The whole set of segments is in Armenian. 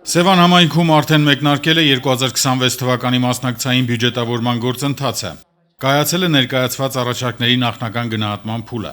Սևան համայնքում արդեն մեկնարկել է 2026 թվականի մասնակցային բյուջետավորման գործընթացը։ Կայացել է ներկայացված առաջարկների նախնական գնահատման փուլը։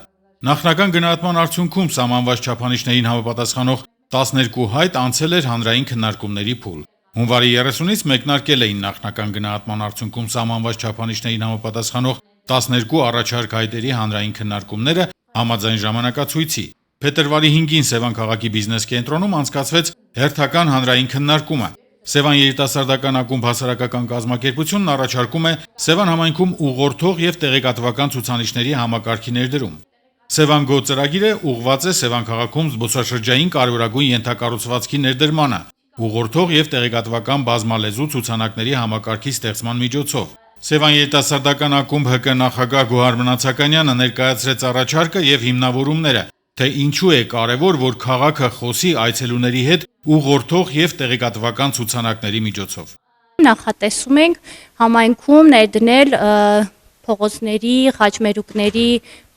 Նախնական գնահատման արդյունքում սահմանված չափանիշներին համապատասխանող 12 հայտ անցել էր հանրային քննարկումների փուլ։ Հունվարի 30-ից մեկնարկել էին նախնական գնահատման արդյունքում սահմանված չափանիշներին համապատասխանող 12 առաջարկ հայտերի հանրային քննարկումները համաձայն ժամանակացույցի։ Փետրվարի 5-ին Սևան քաղաքի բիզնես կենտրոնում անցկացվեց հերթական հանրային քննարկումը։ Սևան երիտասարդական ակումբ հասարակական կազմակերպությունն առաջարկում է Սևան համայնքում ուղղորդող եւ տեղեկատվական ցուցանիշների համակարգի ներդրում։ Սևան Go ծրագիրը ուղղված է Սևան քաղաքում զբոսաշրջային կարևորագույն ենթակառուցվածքի ներդրմանը, ուղղորդող եւ տեղեկատվական բազմալեզու ցուցանակների համակարգի ստեղծման միջոցով։ Սևան երիտասարդական ակումբ ՀԿ նախագահ Գոհար Մնացականյանը ներկայացրեց առաջարկը եւ հիմնավորումները, թե ինչու է կարևոր, որ քաղաքը խոսի այցելուների հետ ուղղորդող եւ տեղեկատվական ցուցանակների միջոցով։ Նախատեսում ենք համայնքում ներդնել փողոցների, խաչմերուկների,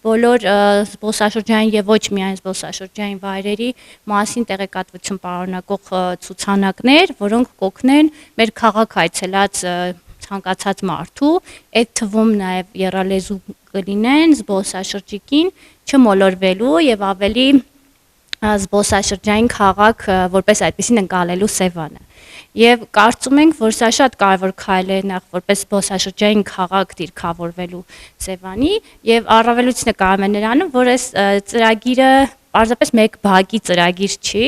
բոլոր զբոսաշրջային եւ ոչ միայն զբոսաշրջային վայրերի մասին տեղեկատվություն պարունակող ցուցանակներ, որոնք կօգնեն մեր քաղաք այցելած ցանկացած մարդու, այդ թվում նաև եռալեզու կլինեն զբոսաշրջիկին չմոլորվելու եւ ավելի զբոսաշրջային քաղաք որպես այդպեսին ընկալելու Սևանը։ Եվ կարծում ենք, որ սա շատ կարևոր քայլ է նախ որպես զբոսաշրջային քաղաք դիրքավորվելու Սևանի եւ առավելությունը կարում է նրանում, որ այս ծրագիրը պարզապես մեկ բակի ծրագիր չի,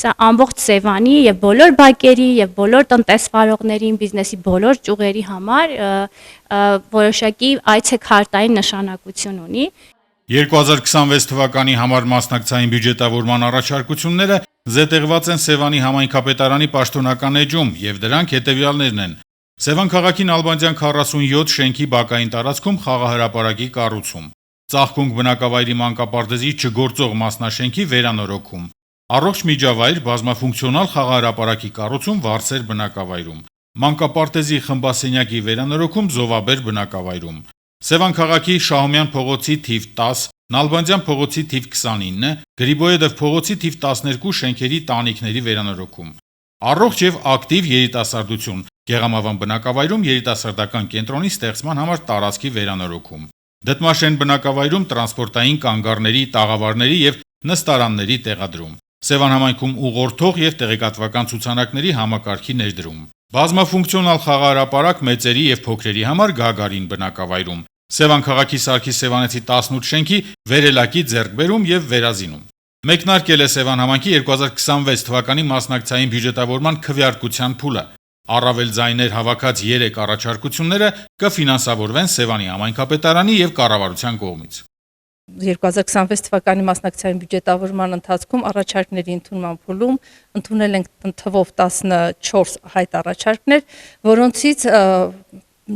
սա ամբողջ Սևանի եւ բոլոր բակերի եւ բոլոր տնտեսվարողներին, բիզնեսի բոլոր ճյուղերի համար որոշակի այցեքարտային նշանակություն ունի։ 2026 թվականի համար մասնակցային բյուջետավորման առաջարկությունները զետեղված են Սևանի համայնքապետարանի պաշտոնական էջում եւ դրանք հետեւյալներն են. Սևան քաղաքի Նալբանդյան 47 շենքի բակային տարածքում խաղահրապարակի կառուցում, Ծաղկունք բնակավայրի մանկապարտեզի չգործող մասնաշենքի վերանորոգում, առողջ միջավայր բազմաֆունկցիոնալ խաղահրապարակի կառուցում Վարսեր բնակավայրում, մանկապարտեզի խմբասենյակի վերանորոգում Զովաբեր բնակավայրում, Սևան քաղաքի Շահումյան փողոցի թիվ 10, Նալբանդյան փողոցի թիվ 29, Գրիբոյեդով փողոցի թիվ 12 շենքերի տանիքների վերանորոգում, առողջ եւ ակտիվ երիտասարդություն Գեղամավան բնակավայրում երիտասարդական կենտրոնի ստեղծման համար տարածքի վերանորոգում, Դդմաշեն բնակավայրում տրանսպորտային կանգառների, տաղավարների եւ նստարանների տեղադրում, Սևան համայնքում ուղղորդող եւ տեղեկատվական ցուցանակների համակարգի ներդրում, բազմաֆունկցիոնալ խաղահրապարակ մեծերի եւ փոքրերի համար Գագարին բնակավայրում, Սևան քաղաքի Սարգիս Սևանեցի 18 շենքի վերելակի ձեռքբերում եւ վերազինում։ Մեկնարկել է Սևան համայնքի 2026 թվականի մասնակցային բյուջետավորման քվեարկության փուլը։ Առավել ձայներ հավաքած 3 առաջարկությունները կֆինանսավորվեն Սևանի համայնքապետարանի եւ կառավարության կողմից։ 2026 թվականի մասնակցային բյուջետավորման ընթացքում առաջարկների ընդունման փուլում ընդունել ենք թվով 14 հայտ առաջարկներ, որոնցից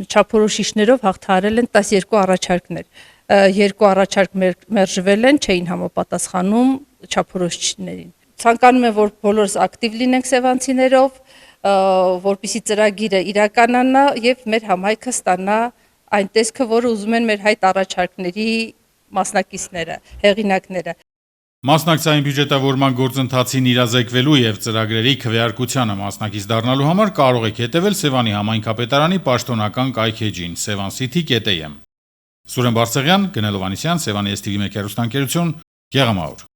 չափորոշիչներով հաղթահարել են 12 առաջարկներ։ 2 առաջարկ մերժվել են, չէին համապատասխանում չափորոշիչներին։ Ցանկանում եմ, որ բոլորս ակտիվ լինենք սևանցիներով, որպեսզի ծրագիրը իրականանա եւ մեր համայնքը ստանա այն տեսքը, որը ուզում են մեր հայտ առաջարկների մասնակիցները, հեղինակները։ Մասնակցային բյուջետավորման գործընթացին իրազեկվելու եւ ծրագրերի քվեարկությանը մասնակից դառնալու համար կարող եք հետեւել Սևանի համայնքապետարանի պաշտոնական կայքեջին sevancity.am։ Սուրեն Բարսեղյան, Գնելովանիսյան, Սևանի STV1 հեռուստաընկերություն, Գեղամահոր։